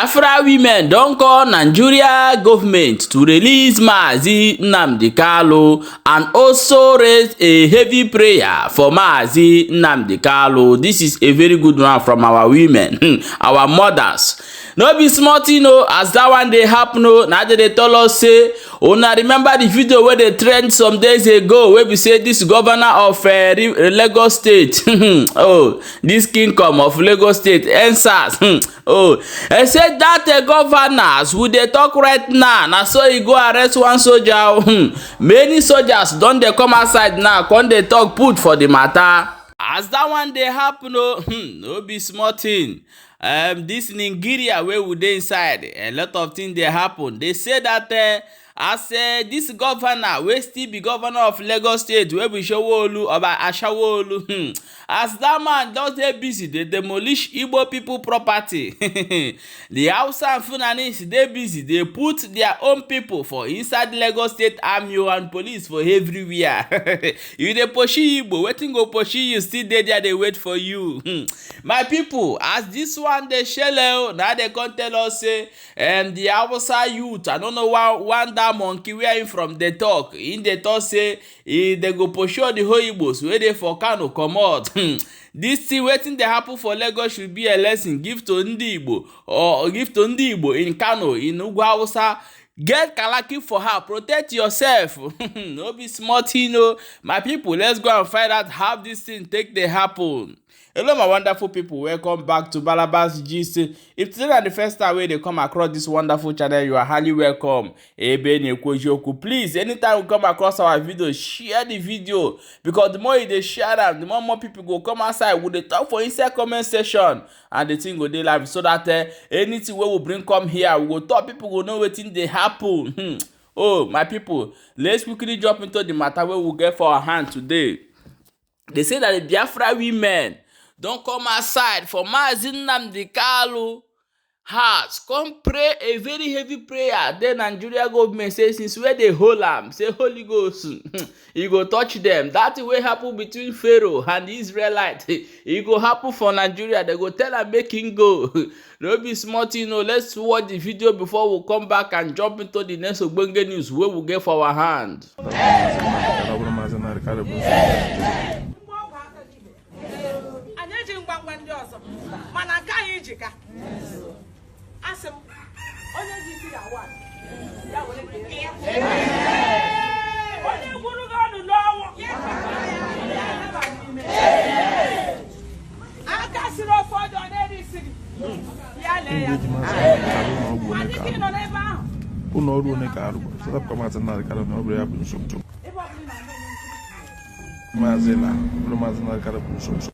Biafra women don call Nigeria government to release Mazi Nnamdi Kanu and also raise a heavy prayer for Mazi Nnamdi Kanu. This is a very good one from our women, our mothers. No be small thing o, as that one dey happen o. Na dey tell us say, una remember the video wey dey trend some days ago wey be say this governor of Lagos State, oh, this kingdom of Lagos State, EndSARS, oh, I said that governors we dey talk right now, na so he go arrest one soldier. Many soldiers don dey come outside now, come dey talk put for the matter. As that one dey happen o, no be small thing. This Nigeria wey we dey inside, a lot of things dey happen. They say that as this governor wey still be governor of Lagos State wey be Sanwo-Olu or Ashawo-Olu, as that man just dey busy dey demolish Igbo people property. The Hausa and Fulani dey busy dey put their own people for inside Lagos State army and police for everywhere. You dey pursue Igbo, wetin go pursue you still dey there dey wait for you. My people, as this one dey shele, now they come tell us say the Hausa youth, I don't know one that monkey where him from the talk, in the talk say they go pursue the whole Igbos wey dey for Kano comot. This thing wetin dey happen for Lagos should be a lesson give to Ndi Igbo, or give to Ndi Igbo in Kano, in Ugwu Hausa. Get kalaki for her, protect yourself. No be small thing o. My people, let's go and find out how this thing take dey happen. Hello my wonderful people, welcome back to Balabas Gist. If today is the first time wey dey come across this wonderful channel, you are highly welcome. Please, anytime we come across our video, share the video, because the more you dey share am, the more people go come outside. We dey talk for inside comment section, and the thing go dey live, so that anything wey we bring come here, we go talk, people go know wetin dey happen. Oh my people, let's quickly jump into the matter wey we get for our hand today. They say that the Biafra women don come outside for Mazi Nnamdi Kanu house, come pray a very heavy prayer. Then Nigeria government say since where they hold am, say Holy Ghost, he go touch them. That way happen between Pharaoh and the Israelites. It go happen for Nigeria. They go tell am make him go. No be small thing. No, let's watch the video before we come back and jump into the next ogbonge news wey we get for our hand.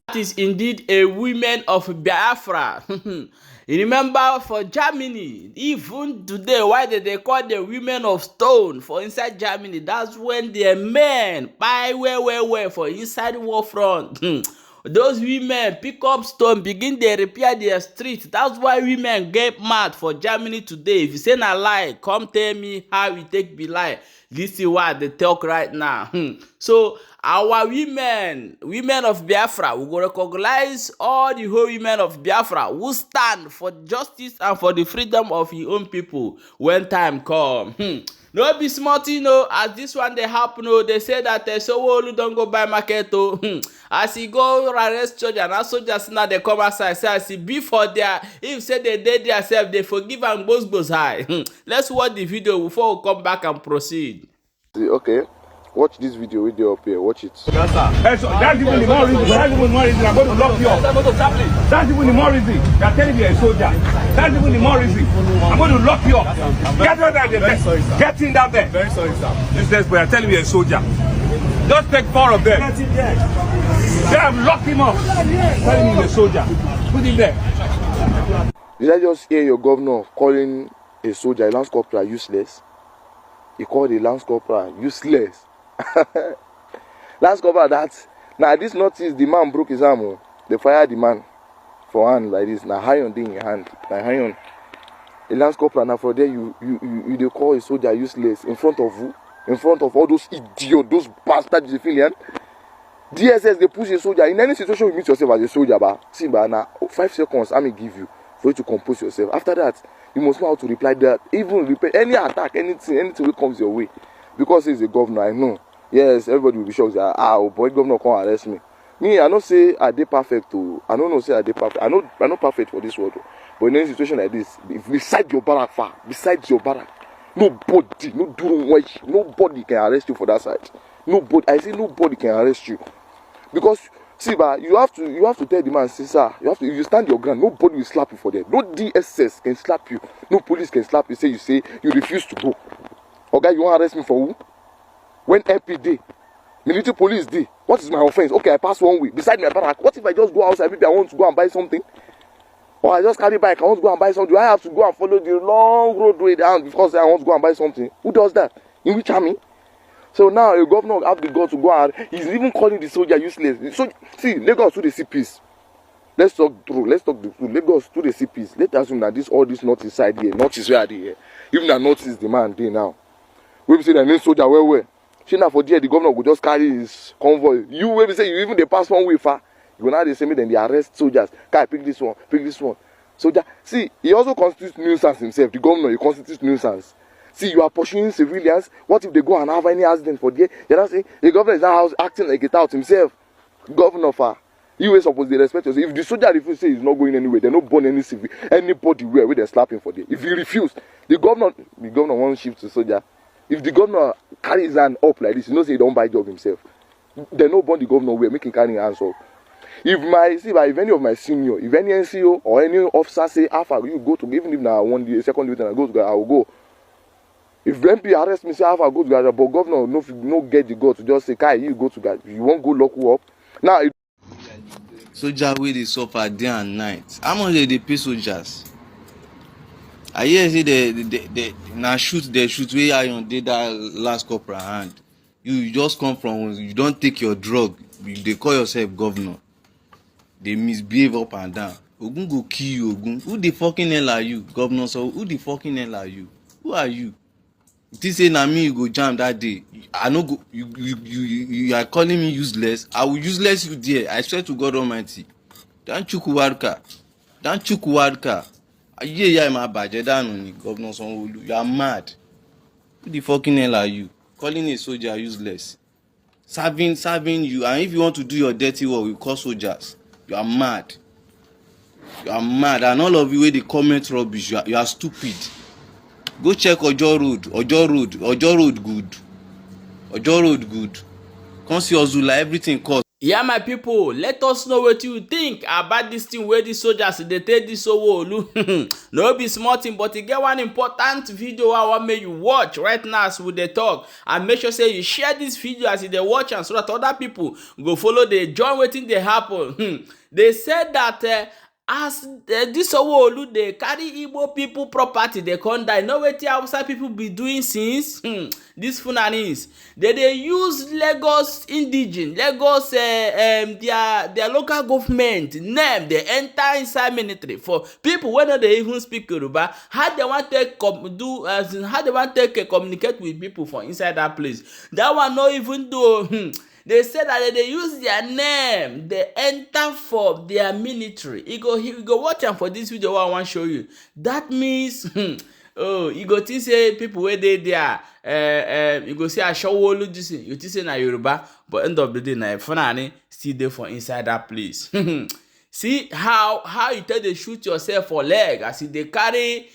That is indeed a women of Biafra. You remember for Germany, even today, why they call the women of stone for inside Germany? That's when the men buy well for inside war front. Those women pick up stone, begin they repair their street. That's why women get mad for Germany today. If you say a lie, come tell me how we take be lie. This is what they talk right now. So our women of Biafra, we go recognize all the whole women of Biafra who stand for justice and for the freedom of your own people when time come. No be small thing, no. As this one they happen, no. They say that Sanwo-Olu don't go buy market, oh. As he go arrest soldier, now soldiers now they come outside, say as he be for there, if say they did themselves, they forgive and goes high. Let's watch the video before we come back and proceed. Okay. Watch this video up here. Watch it. Yes, sir. That's even the more reason. That's even the more reason. I'm going to lock you up. That's even the more reason. They're telling me a soldier. That's even the more reason. I'm going to lock you up. Get out there. Very sorry, sir. Get in down there. Very sorry, sir. This desperate. They're telling me a soldier. Just take 4 of them. Get in there. They have locked him up. Telling me a soldier. Put him there. Did I just hear your governor calling a soldier, a lance corporal, useless? He called a lance corporal useless. Lance corporal that now this notice the man broke his arm. They fired the man for hand like this. Now iron in your hand. Now iron. A lance corporal now for there you they call a soldier useless in front of who? In front of all those idiots, those bastards civilians. DSS they push a soldier. In any situation you meet yourself as a soldier, but see now 5 seconds I may give you. for you to compose yourself. After that, you must know how to reply that. Even reply any attack, anything that comes your way. Because he's a governor, I know. Yes, everybody will be shocked that, oh boy, governor can't arrest me. Me, I don't say I did perfect to. I don't know say I did perfect. I'm not perfect for this world. But in any situation like this, if beside your barrack far, beside your barrack, nobody, nobody can arrest you for that side. Nobody, I say nobody can arrest you. Because see, but you have to tell the man, say, sir, if you stand your ground, nobody will slap you for that. No DSS can slap you, no police can slap you, say you refuse to go. Okay, you want to arrest me for who? When MP day, military police day, what is my offense? Okay, I pass one way. Beside my barrack, what if I just go outside, maybe I want to go and buy something? Or I just carry bike, I want to go and buy something. Do I have to go and follow the long roadway down because I want to go and buy something? Who does that? In which army? So now a governor have the God to go and he's even calling the soldier useless. So see, Lagos to the see peace. Let's talk true. Let's talk the truth. Lagos to the see peace. Let us assume that all this north is side here, north is where they here. Even that north is the man there now. We say that name soldier where. See now for there the governor will just carry his convoy. You will say you even they pass one way far. You will now they say me then they arrest soldiers. Guy pick this one, pick this one. Soldier, see, he also constitutes nuisance himself. The governor, he constitutes nuisance. See, you are pursuing civilians. What if they go and have any accident for there? You're not saying the governor is now acting like it out himself. Governor, you were supposed to respect yourself. If the soldier refuses to say he's not going anywhere, they're not born anybody where they slap him for there. If he refuse, the governor won't shift to soldier. If the governor carries his hand up like this, you know say he don't buy job himself. They no born the governor where making carrying hands up. If any of my senior, if any NCO or any officer say, Alpha, you go to, even if now one day, second lieutenant, I go to, I will go. If MP arrest me, say, Alpha, go to God, but governor no get the God to just say, Kai, you go to God. You won't go lock you up. Now, soldier wey dey suffer day and night. How much dey pay soldiers? I hear say they na shoot wey iron dey that last corporal hand. You just come from, you don't take your drug, you dey call yourself governor. They misbehave up and down. Ogun go kill you, Ogun. Who the fucking hell are you, governor? So who the fucking hell are you? Who are you? This say na me you go jam that day. I no go. You are calling me useless. I will useless you there. I swear to God Almighty. Don't chukuwarka. Yeah, my budget down, Governor Sanwo-Olu. You are mad. Who the fucking hell are you? Calling a soldier useless. Serving you, and if you want to do your dirty work, you call soldiers. You are mad. And all of you wey dey comment rubbish, you are stupid. Go check Ojo Road good. Come see Ozula, everything cost. Yeah, my people, let us know what you think about this thing where the soldiers they take this Sanwo-Olu. No be small thing, but you get one important video I want make you watch right now as we dey talk, and make sure say you share this video as you dey watch and so that other people go follow the join wetin dey happen. They said that as this Sanwo-Olu dey carry Igbo people property, they come die. Know wetin Hausa people be doing since? These Fulanis, they use Lagos indigene, Lagos their local government name. They enter inside military for people wey no dey even speak Yoruba. How they want to communicate with people for inside that place? That one no even do. They said that they use their name, they enter for their military. You go watch them for this video I want to show you. That means, you go to say people where they there, you go say Sanwo-Olu this, you think say na Yoruba, but end of the day na Fulani still there for inside that place. See how you tell they shoot yourself for leg as they carry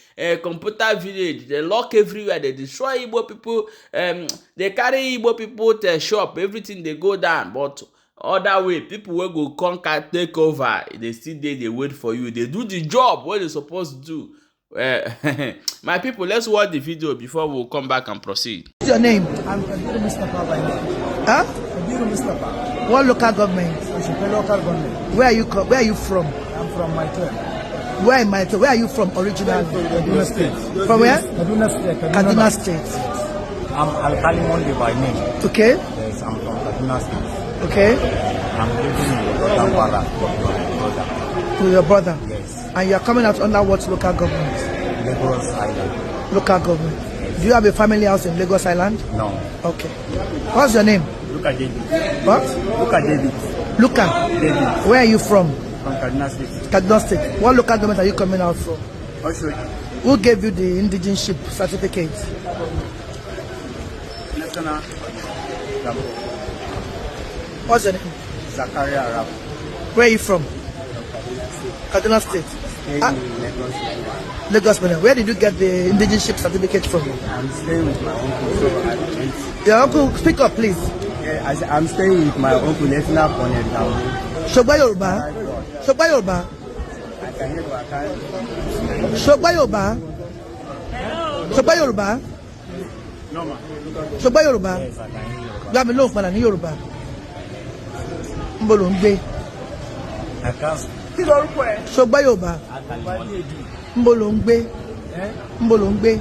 computer village, they lock everywhere, they destroy Igbo people, they carry Igbo people to shop, everything they go down. But other way, people will go conquer, take over, they still there, they wait for you, they do the job what they supposed to do. My people, let's watch the video before we'll come back and proceed. What's your name? I'm Dém0liṣh by name. Huh? Dém0liṣh. What local government? It's a local government. Where are you from? I'm from Maitwe. Where in Maitwe? Where are you from originally? Kaduna State. From where? Kaduna State. Kaduna State. I'm Alkali Monday by name. Okay. Yes, I'm from Kaduna State. Okay. I'm living in Kampala with my brother. With your brother? Yes. And you are coming out under what local government? Lagos Island. Local government. Yes. Do you have a family house in Lagos Island? No. Okay. What's your name? Look at David. What? Look at David. Luka. David. Where are you from? From Kaduna State. Kaduna State. What local government are you coming out from? Also, Who gave you the indigenship certificate? National Gabo. What's your name? Zakaria Arab. Where are you from? Kaduna State. Staying in Lagos. Lagos. Where did you get the indigenship certificate from? I'm staying with my uncle, so I went. Your uncle, speak up, please. Yeah, I'm staying with my uncle, National Ponel Town. Shogba Yoruba. Shogba Yoruba. I can hear what I can. Shogba Yoruba. Shogba Yoruba. Shogba Yoruba. Yes, I can hear you. Gbá mi lóhùn padà ní Yorùbá. Níbo lò ń gbé? I can't. Ṣọgbà Yorùbá. Níbo lò ń gbé? Níbo lò ń gbé?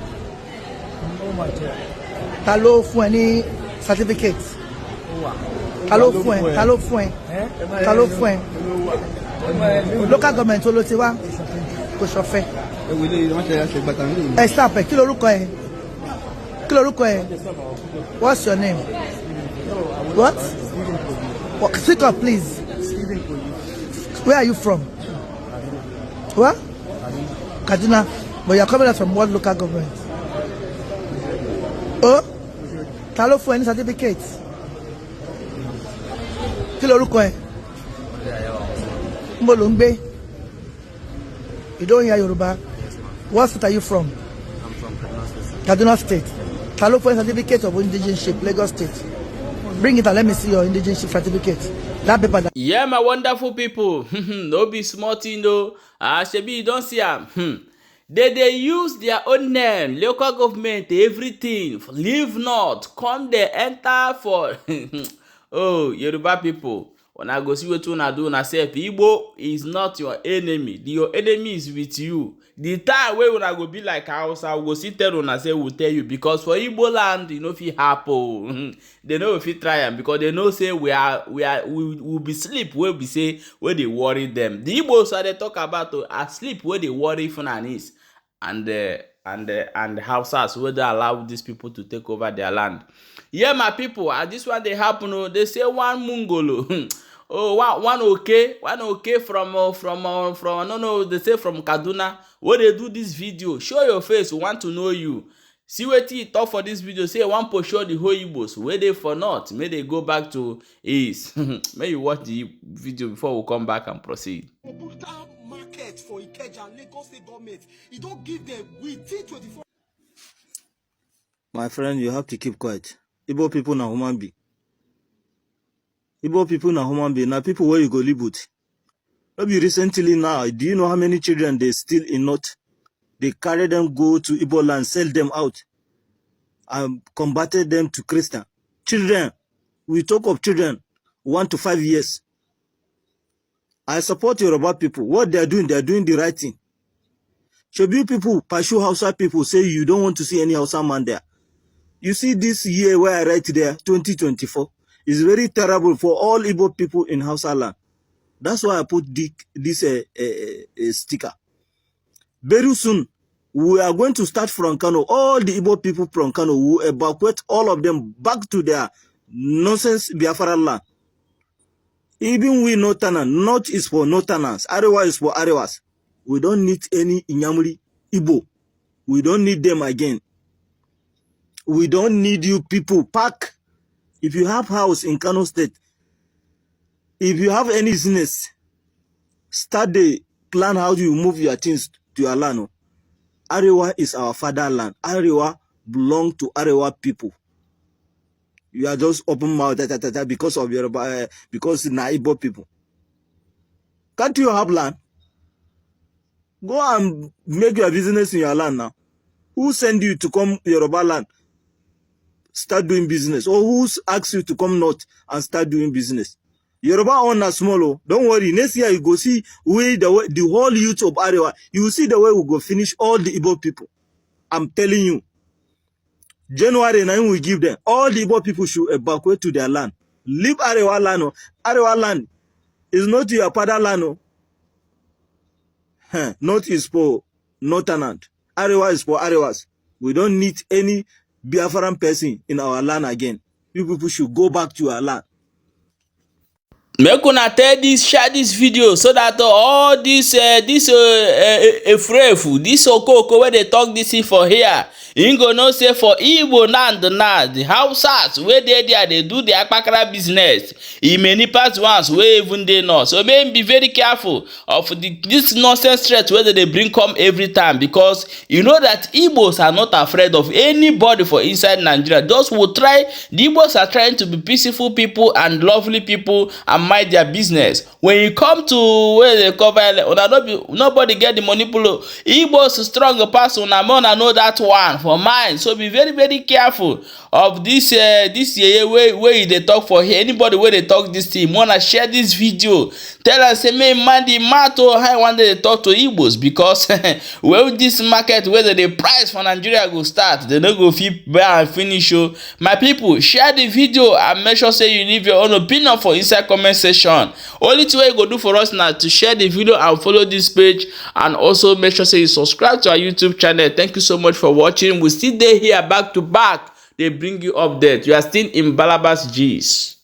Ta ló fún ẹ ní certificate? Ta ló fún ẹ? Ta ló fún ẹ? Ta ló fún ẹ? Local government wo ló ti wá? Kò ṣọ̀fẹ́. Ẹ stop ẹ, kí lorúkọ ẹ? Kí lorúkọ ẹ? What's your name? What? Speak up, please. Where are you from? What? Kaduna. But you're coming out from what local government? Oh? Ta ló fún ẹ ní certificate? Kí lorúkọ ẹ? Níbo lò ń gbé? You don't hear Yoruba? What state are you from? I'm from Kaduna Kaduna State. State. Ta ló fún ẹ certificate of indigenship, Lagos State? Bring it and let me see your indigenship certificate. That paper that Yeah, my wonderful people. No be small thing though. Shebi you don't see am. They use their own name, local government, everything. Leave not, come there, enter for. Oh, Yoruba people. When I go see what una do, una say Igbo is not your enemy. Your enemy is with you. The time wey una go be like Hausa, we go see tell una say we tell you, because for Igbo land, you know fit happen. They know if you try am because they know say we be sleep wey be say wey dey worry them. The Igbos are they talk about sleep wey dey worry Fulanis and Hausas wey dey allow these people to take over their land. Yeah, my people, as this one dey happen, they say one mungolo. Oh, one okay from no, they say from Kaduna. When they do this video, show your face, we want to know you. See what he talk for this video, say one for sure the whole Igbos, where they for not, may they go back to east. May you watch the video before we come back and proceed. Market for Ikeja, Lagos State government, you don't give them within 24. My friend, you have to keep quiet. Igbo people na human being. Igbo people na human being. Na people where you go live with. Maybe recently now, do you know how many children they steal in North? They carry them, go to Igbo land, sell them out, and converted them to Christian. Children, we talk of children, 1 to 5 years. I support Yoruba people. What they are doing the right thing. Shobi people, Pashu Hausa people say you don't want to see any Hausa man there. You see this year where I write there, 2024, is very terrible for all Igbo people in Hausa land. That's why I put this sticker. Very soon, we are going to start from Kano. All the Igbo people from Kano will evacuate all of them back to their nonsense Biafra land. Even we Northerners, North is for Northerners, Arewa is for Arewas. We don't need any Inyamuri Igbo. We don't need them again. We don't need you people. Pack. If you have house in Kano State, if you have any business, start the plan how you move your things to your land. Arewa is our fatherland. Arewa belong to Arewa people. You are just open mouth because of your because Igbo people. Can't you have land? Go and make your business in your land now. Who send you to come Yoruba land? Start doing business. Or who asks you to come north and start doing business? Yoruba on a small. Don't worry. Next year you go see way the whole youth of Arewa. You will see the way we go finish all the Igbo people. I'm telling you. January 9 we give them. All the Igbo people should evacuate to their land. Leave Arewa land. Arewa land is not your fatherland. North is for Northern. Arewa is for Arewas. We don't need any Biafran person in our land again. You people should go back to our land. make una share this video so that all this efrefu, this okoko wey dey talk this thing for here, you go know say for Igbo land now, the Hausas wey dey there dey do the akpakara business. E many pass ones wey even dey north. So make be very careful of this nonsense threat wey dey bring come every time, because you know that Igbos are not afraid of anybody for inside Nigeria. Those who try, the Igbos are trying to be peaceful people and lovely people and mind their business. When you come to where they cover, nobody get the money pull. Igbos strong pass una, una know that one for mine. So be very very careful of this way they talk for here. Anybody where they talk this thing, wanna share this video, tell us say me man the matter how one day they talk to Igbos, because where this market where the price for Nigeria go start, they no go fit buy and finish. My people, share the video and make sure say you leave your own opinion for inside comment section. Only thing you go do for us now to share the video and follow this page, and also make sure say you subscribe to our YouTube channel. Thank you so much for watching. We still dey here back to back. They bring you update. You are still in Bụsinésş.